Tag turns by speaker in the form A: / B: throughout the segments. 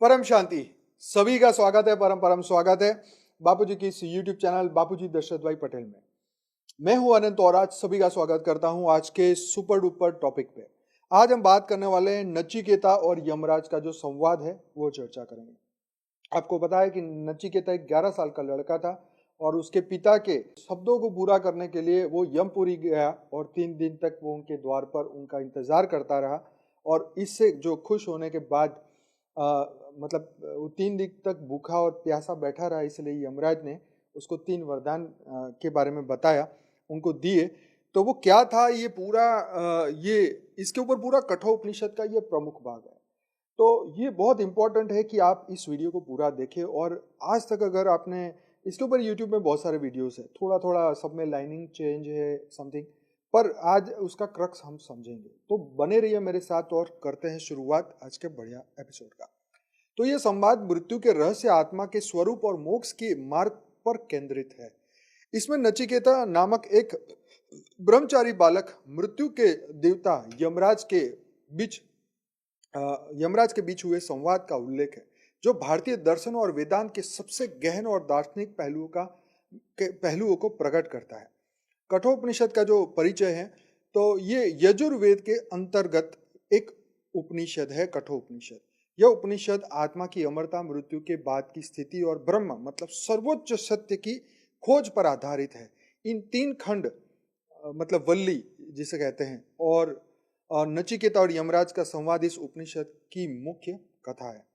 A: परम शांति। सभी का स्वागत है, परम परम स्वागत है बापूजी की इस यूट्यूब चैनल बापूजी दशरथ भाई पटेल में। मैं हूं अनंत और आज सभी का स्वागत करता हूं आज के सुपर डुपर टॉपिक पे। आज हम बात करने वाले हैं नचिकेता और यमराज का जो संवाद है वो चर्चा करेंगे। आपको पता है कि नचिकेता एक 11 साल का लड़का था और उसके पिता के शब्दों को पूरा करने के लिए वो यमपुरी गया और 3 दिन तक वो उनके द्वार पर उनका इंतजार करता रहा। और इससे जो खुश होने के बाद मतलब वो 3 दिन तक भूखा और प्यासा बैठा रहा, इसलिए यमराज ने उसको 3 वरदान के बारे में बताया, उनको दिए। तो वो क्या था, ये पूरा ये इसके ऊपर पूरा कठोपनिषद का ये प्रमुख भाग है। तो ये बहुत इंपॉर्टेंट है कि आप इस वीडियो को पूरा देखें। और आज तक अगर आपने इसके ऊपर यूट्यूब में बहुत सारे वीडियोस है, थोड़ा थोड़ा सब में लाइनिंग चेंज है समथिंग, पर आज उसका क्रक्स हम समझेंगे। तो बने रहिए मेरे साथ और करते हैं शुरुआत आज के बढ़िया एपिसोड का। तो ये संवाद मृत्यु के रहस्य, आत्मा के स्वरूप और मोक्ष के मार्ग पर केंद्रित है। इसमें नचिकेता नामक एक ब्रह्मचारी बालक मृत्यु के देवता यमराज के बीच हुए संवाद का उल्लेख है, जो भारतीय दर्शन और वेदांत के सबसे गहन और दार्शनिक पहलुओं को प्रकट करता है। कठोपनिषद का जो परिचय है, तो ये यजुर्वेद के अंतर्गत एक उपनिषद है कठोपनिषद। यह उपनिषद आत्मा की अमरता, मृत्यु के बाद की स्थिति और ब्रह्म मतलब सर्वोच्च सत्य की खोज पर आधारित है। इन 3 खंड मतलब वल्ली जिसे कहते हैं और नचिकेता और यमराज का संवाद इस उपनिषद की मुख्य कथा है।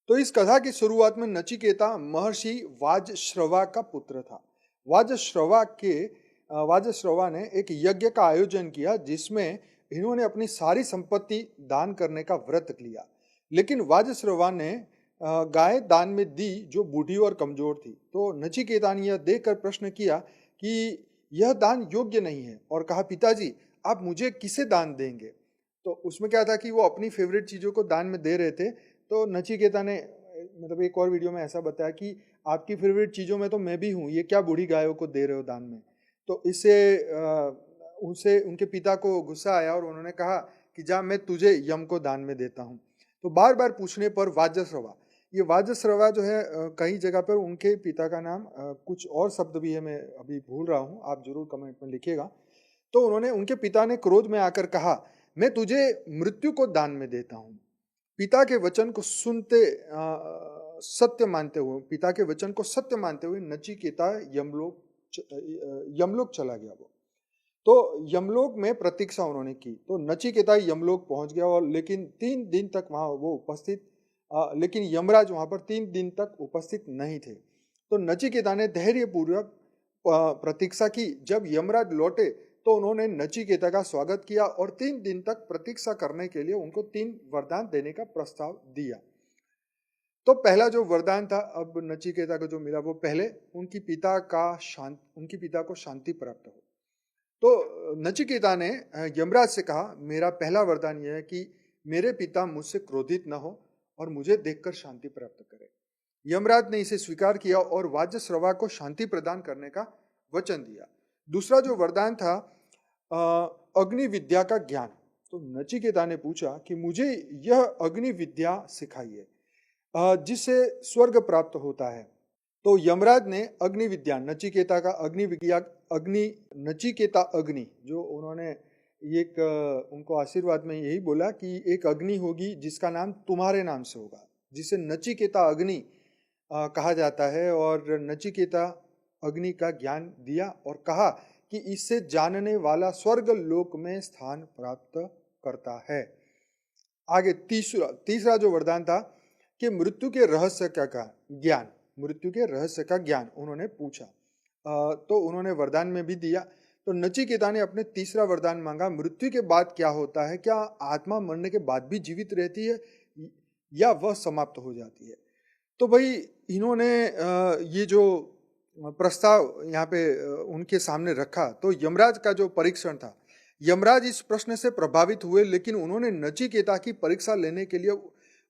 A: तो इस कथा की शुरुआत में नचिकेता महर्षि वाजश्रवा का पुत्र था। वाजश्रवा ने एक यज्ञ का आयोजन किया जिसमें इन्होंने अपनी सारी संपत्ति दान करने का व्रत लिया। लेकिन वाजश्रवा ने गाय दान में दी जो बूढ़ी और कमजोर थी। तो नचिकेता ने यह देखकर प्रश्न किया कि यह दान योग्य नहीं है और कहा, पिताजी आप मुझे किसे दान देंगे। तो उसमें क्या था कि वो अपनी फेवरेट चीजों को दान में दे रहे थे। तो नचिकेता ने मतलब एक और वीडियो में ऐसा बताया कि आपकी फेवरेट चीजों में तो मैं भी हूँ, ये क्या बूढ़ी गायों को दे रहे हो दान में। तो इससे उनके पिता को गुस्सा आया और उन्होंने कहा कि जा मैं तुझे यम को दान में देता हूँ। तो बार बार पूछने पर वाजश्रवा जो है कई जगह पर उनके पिता का नाम कुछ और शब्द भी है, मैं अभी भूल रहा हूँ, आप जरूर कमेंट में लिखिएगा। तो उनके पिता ने क्रोध में आकर कहा, मैं तुझे मृत्यु को दान में देता हूँ। पिता के वचन को सत्य मानते हुए नचिकेता यमलोक चला गया। वो तो यमलोक में प्रतीक्षा उन्होंने की। तो नचिकेता यमलोक पहुंच गया और लेकिन 3 दिन तक वहां वो उपस्थित लेकिन यमराज वहां पर 3 दिन तक उपस्थित नहीं थे। तो नचिकेता ने धैर्यपूर्वक प्रतीक्षा की। जब यमराज लौटे तो उन्होंने नचिकेता का स्वागत किया और 3 दिन तक प्रतीक्षा करने के लिए उनको 3 वरदान देने का प्रस्ताव दिया। तो पहला जो वरदान था अब नचिकेता को जो मिला, वो पहले उनकी पिता को शांति प्राप्त हो। तो नचिकेता ने यमराज से कहा, मेरा पहला वरदान यह है कि मेरे पिता मुझसे क्रोधित न हो और मुझे देखकर शांति प्राप्त करे। यमराज ने इसे स्वीकार किया और वाजश्रवा को शांति प्रदान करने का वचन दिया। दूसरा जो वरदान था अग्नि विद्या का ज्ञान। तो नचिकेता ने पूछा कि मुझे यह अग्नि विद्या सिखाइए जिससे स्वर्ग प्राप्त होता है। तो यमराज ने अग्नि विद्या नचिकेता का नचिकेता अग्नि जो उन्होंने एक उनको आशीर्वाद में यही बोला कि एक अग्नि होगी जिसका नाम तुम्हारे नाम से होगा, जिसे नचिकेता अग्नि कहा जाता है। और नचिकेता अग्नि का ज्ञान दिया और कहा कि इससे जानने वाला स्वर्ग लोक में स्थान प्राप्त करता है। आगे तीसरा जो वरदान था कि मृत्यु के रहस्य का ज्ञान उन्होंने पूछा। तो उन्होंने वरदान में भी दिया। तो नचिकेता ने अपने तीसरा वरदान मांगा, मृत्यु के बाद क्या होता है, क्या आत्मा मरने के बाद भी जीवित रहती है या वह समाप्त हो जाती है। तो भाई इन्होंने ये जो प्रस्ताव यहाँ पे उनके सामने रखा। तो यमराज का जो परीक्षण था, यमराज इस प्रश्न से प्रभावित हुए, लेकिन उन्होंने नचिकेता की परीक्षा लेने के लिए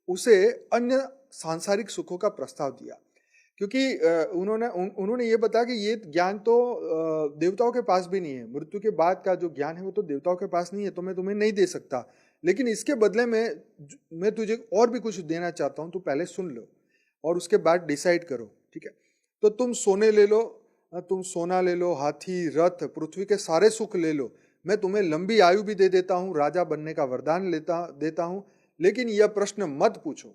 A: उसे अन्य सांसारिक सुखों का प्रस्ताव दिया। क्योंकि उन्होंने ये बताया कि ये ज्ञान तो देवताओं के पास भी नहीं है, मृत्यु के बाद का जो ज्ञान है वो तो देवताओं के पास नहीं है, तो मैं तुम्हें नहीं दे सकता। लेकिन इसके बदले में मैं तुझे और भी कुछ देना चाहता हूं, तू पहले सुन लो और उसके बाद डिसाइड करो, ठीक है? तो तुम सोने ले लो, तुम सोना ले लो, हाथी, रथ, पृथ्वी के सारे सुख ले लो, मैं तुम्हें लंबी आयु भी दे देता हूँ, राजा बनने का वरदान देता हूँ, लेकिन यह प्रश्न मत पूछो।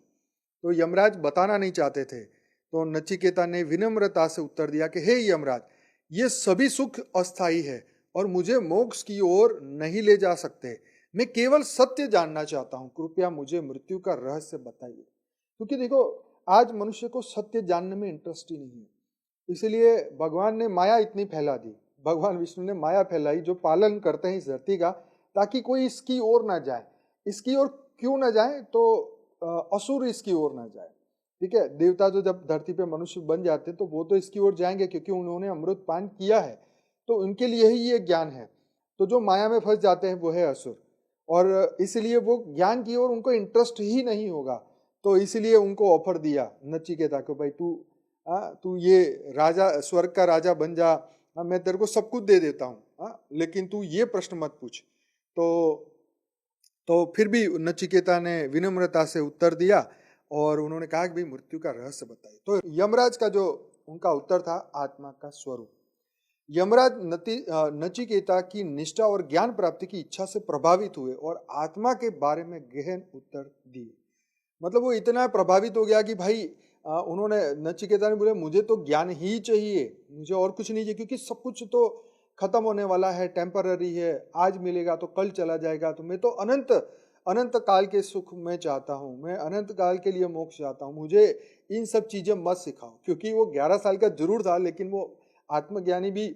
A: तो यमराज बताना नहीं चाहते थे। तो नचिकेता ने विनम्रता से उत्तर दिया कि हे यमराज, ये सभी सुख अस्थायी है और मुझे मोक्ष की ओर नहीं ले जा सकते। मैं केवल सत्य जानना चाहता हूं, कृपया मुझे मृत्यु का रहस्य बताइए। क्योंकि देखो, आज मनुष्य को सत्य जानने में इंटरेस्ट ही नहीं है, इसलिए भगवान ने माया इतनी फैला दी, भगवान विष्णु ने माया फैलाई जो पालन करते हैं इस धरती का, ताकि कोई इसकी ओर ना जाए। इसकी ओर क्यों ना जाए? तो असुर इसकी ओर ना जाए, ठीक है? देवता जो जब धरती पे मनुष्य बन जाते तो वो तो इसकी ओर जाएंगे, क्योंकि उन्होंने अमृत पान किया है, तो उनके लिए ही ये ज्ञान है। तो जो माया में फंस जाते हैं वो है असुर, और इसलिए वो ज्ञान की ओर उनको इंटरेस्ट ही नहीं होगा। तो इसलिए उनको ऑफर दिया नचिकेता को, भाई तू ये राजा, स्वर्ग का राजा बन जा, मैं तेरे को सब कुछ दे देता हूँ, लेकिन तू ये प्रश्न मत पूछ। तो फिर भी नचिकेता ने विनम्रता से उत्तर दिया और उन्होंने कहा कि भाई मृत्यु का रहस्य बताइए। तो यमराज का जो उनका उत्तर था, आत्मा का स्वरूप। यमराज नचिकेता की निष्ठा और ज्ञान प्राप्ति की इच्छा से प्रभावित हुए और आत्मा के बारे में गहन उत्तर दिए। मतलब वो इतना प्रभावित हो गया कि भाई उन्होंने, नचिकेता ने बोले मुझे तो ज्ञान ही चाहिए, मुझे और कुछ नहीं चाहिए, क्योंकि सब कुछ तो खत्म होने वाला है, टेम्पररी है, आज मिलेगा तो कल चला जाएगा। तो मैं तो अनंत अनंत काल के सुख में चाहता हूँ, मैं अनंत काल के लिए मोक्ष चाहता हूँ, मुझे इन सब चीजें मत सिखाओ। क्योंकि वो 11 साल का जरूर था, लेकिन वो आत्मज्ञानी भी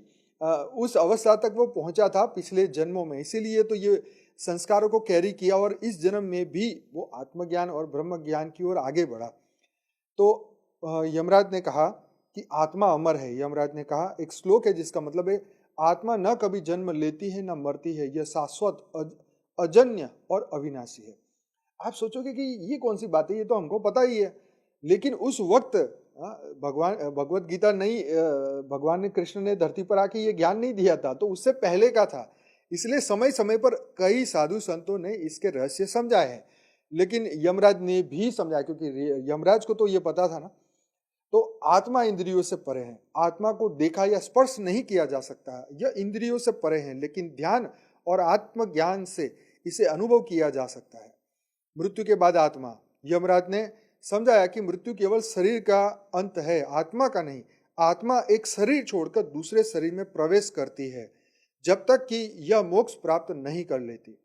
A: उस अवस्था तक वो पहुंचा था पिछले जन्मों में, इसीलिए तो ये संस्कारों को कैरी किया और इस जन्म में भी वो आत्मज्ञान और ब्रह्म ज्ञान की ओर आगे बढ़ा। तो यमराज ने कहा कि आत्मा अमर है। यमराज ने कहा, एक श्लोक है जिसका मतलब है, आत्मा न कभी जन्म लेती है न मरती है, यह शाश्वत, अजन्य और अविनाशी है। आप सोचोगे कि ये कौन सी बात है, ये तो हमको पता ही है, लेकिन उस वक्त भगवत गीता नहीं, भगवान ने, कृष्ण ने धरती पर आके ये ज्ञान नहीं दिया था, तो उससे पहले का था। इसलिए समय समय पर कई साधु संतों ने इसके रहस्य समझाए हैं, लेकिन यमराज ने भी समझाया, क्योंकि यमराज को तो ये पता था ना। तो आत्मा इंद्रियों से परे है, आत्मा को देखा या स्पर्श नहीं किया जा सकता, यह इंद्रियों से परे है, लेकिन ध्यान और आत्मज्ञान से इसे अनुभव किया जा सकता है। मृत्यु के बाद आत्मा, यमराज ने समझाया कि मृत्यु केवल शरीर का अंत है, आत्मा का नहीं। आत्मा एक शरीर छोड़कर दूसरे शरीर में प्रवेश करती है जब तक कि यह मोक्ष प्राप्त नहीं कर लेती।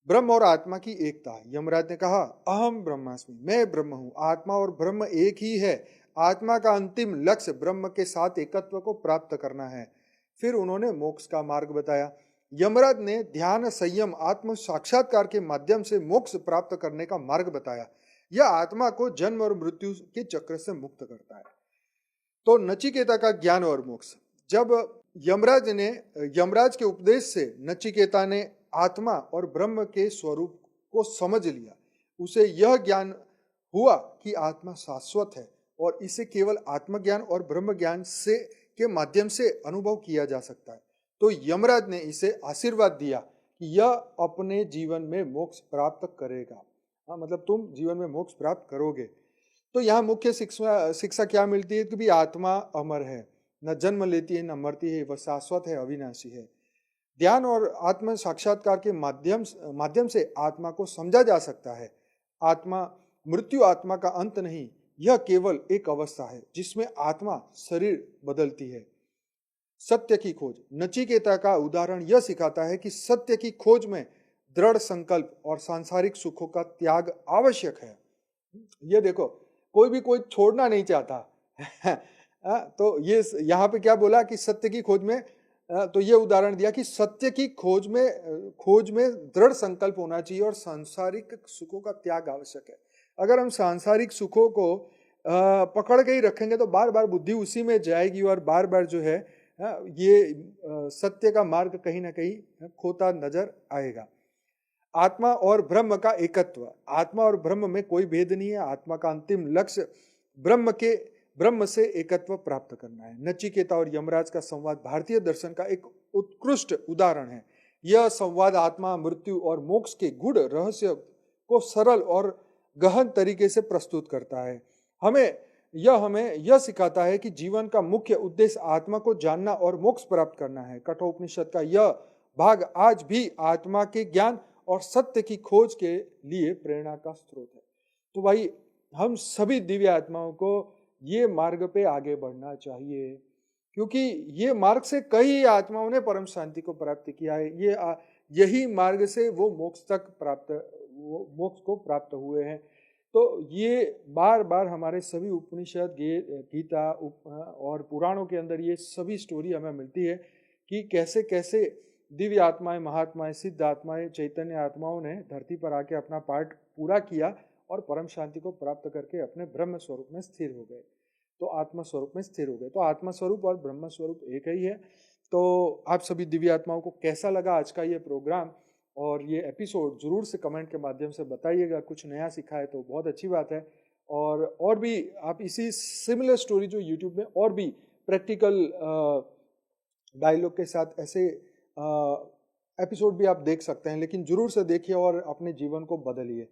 A: ब्रह्म और आत्मा की एकता, यमराज ने कहा, अहम ब्रह्मास्मि, मैं ब्रह्म हूं, आत्मा और ब्रह्म एक ही है। आत्मा का अंतिम लक्ष्य ब्रह्म के साथ एकत्व को प्राप्त करना है। फिर उन्होंने मोक्ष का मार्ग बताया। यमराज ने ध्यान, संयम, आत्म साक्षात्कार के माध्यम से मोक्ष प्राप्त करने का मार्ग बताया। यह आत्मा को जन्म और मृत्यु के चक्र से मुक्त करता है। तो नचिकेता का ज्ञान और मोक्ष, जब यमराज के उपदेश से नचिकेता ने आत्मा और ब्रह्म के स्वरूप को समझ लिया, उसे यह ज्ञान हुआ कि आत्मा शाश्वत है और इसे केवल आत्मज्ञान और ब्रह्म ज्ञान से के माध्यम से अनुभव किया जा सकता है। तो यमराज ने इसे आशीर्वाद दिया कि यह अपने जीवन में मोक्ष प्राप्त करेगा। मतलब तुम जीवन में मोक्ष प्राप्त करोगे। तो यहाँ मुख्य शिक्षा क्या मिलती है कि भी आत्मा अमर है, न जन्म लेती है न मरती है, वह शाश्वत है, अविनाशी है। ध्यान और आत्म साक्षात्कार के माध्यम से आत्मा को समझा जा सकता है। मृत्यु आत्मा का अंत नहीं, यह केवल एक अवस्था है जिसमें आत्मा शरीर बदलती है। सत्य की खोज, नचिकेता का उदाहरण यह सिखाता है कि सत्य की खोज में दृढ़ संकल्प और सांसारिक सुखों का त्याग आवश्यक है। ये देखो, कोई छोड़ना नहीं चाहता तो ये यहाँ पे क्या बोला कि सत्य की खोज में, तो ये उदाहरण दिया कि सत्य की खोज में दृढ़ संकल्प होना चाहिए और सांसारिक सुखों का त्याग आवश्यक है। अगर हम सांसारिक सुखों को पकड़ के ही रखेंगे तो बार बार बुद्धि उसी में जाएगी और बार बार जो है ये सत्य का मार्ग कहीं ना कहीं खोता नजर आएगा। आत्मा और ब्रह्म का एकत्व, आत्मा और ब्रह्म में कोई भेद नहीं है। आत्मा का अंतिम लक्ष्य ब्रह्म से एकत्व प्राप्त करना है। नचिकेता और यमराज का संवाद भारतीय दर्शन का एक उत्कृष्ट उदाहरण है। यह संवाद आत्मा, मृत्यु और मोक्ष के गूढ़ रहस्य को सरल और गहन तरीके से प्रस्तुत करता है। हमें यह सिखाता है कि जीवन का मुख्य उद्देश्य आत्मा को जानना और मोक्ष प्राप्त करना है। कठोपनिषद का यह भाग आज भी आत्मा के ज्ञान और सत्य की खोज के लिए प्रेरणा का स्रोत है। तो भाई हम सभी दिव्य आत्माओं को ये मार्ग पे आगे बढ़ना चाहिए, क्योंकि ये मार्ग से कई आत्माओं ने परम शांति को प्राप्त किया है। यही मार्ग से वो मोक्ष को प्राप्त हुए हैं। तो ये बार बार हमारे सभी उपनिषद, गीता और पुराणों के अंदर ये सभी स्टोरी हमें मिलती है कि कैसे कैसे दिव्य आत्माएं, महात्माएं, सिद्ध आत्माएं, चैतन्य आत्माओं ने धरती पर आके अपना पार्ट पूरा किया और परम शांति को प्राप्त करके अपने ब्रह्म स्वरूप में स्थिर हो गए। तो आत्मा स्वरूप में स्थिर हो गए। तो आत्मा स्वरूप और ब्रह्म स्वरूप एक ही है। तो आप सभी दिव्य आत्माओं को कैसा लगा आज का ये प्रोग्राम और ये एपिसोड, जरूर से कमेंट के माध्यम से बताइएगा। कुछ नया सीखा है तो बहुत अच्छी बात है। और भी आप इसी सिमिलर स्टोरी जो यूट्यूब में और भी प्रैक्टिकल डायलॉग के साथ ऐसे एपिसोड भी आप देख सकते हैं, लेकिन जरूर से देखिए और अपने जीवन को बदलिए।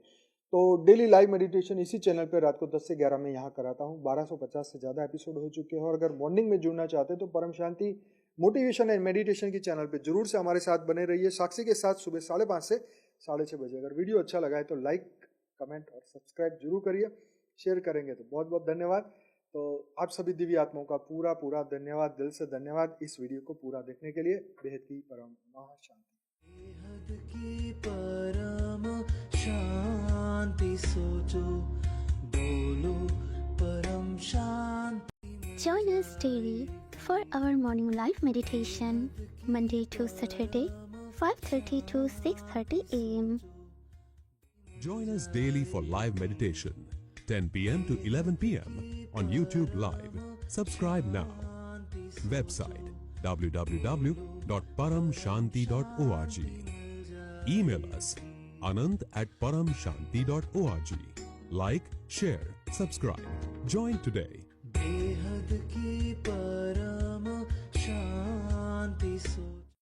A: तो डेली लाइव मेडिटेशन इसी चैनल पे रात को 10 से 11 में यहाँ कराता हूँ। 1250 से ज़्यादा एपिसोड हो चुके हैं। और अगर मॉर्निंग में जुड़ना चाहते हैं तो परम शांति मोटिवेशन एंड मेडिटेशन की चैनल पे जरूर से हमारे साथ बने रहिए, साक्षी के साथ सुबह 5:30 से 6:30 बजे। अगर वीडियो अच्छा लगा है तो लाइक, कमेंट और सब्सक्राइब जरूर करिए। शेयर करेंगे तो बहुत बहुत धन्यवाद। तो आप सभी दिव्य आत्माओं का पूरा पूरा धन्यवाद, दिल से धन्यवाद इस वीडियो को पूरा देखने के लिए। बेहद की परम महाशांति। परम शांति सोचो, बोलो परम शांति।
B: Join us daily for our morning live meditation, Monday to Saturday, 5:30 to 6:30 a.m.
C: Join us daily for live meditation, 10 p.m. to 11 p.m. on YouTube Live. Subscribe now. Website www.paramshanti.org. Email us anant@paramshanti.org. Like, share, subscribe. Join today.
D: बेहद की परम शांति।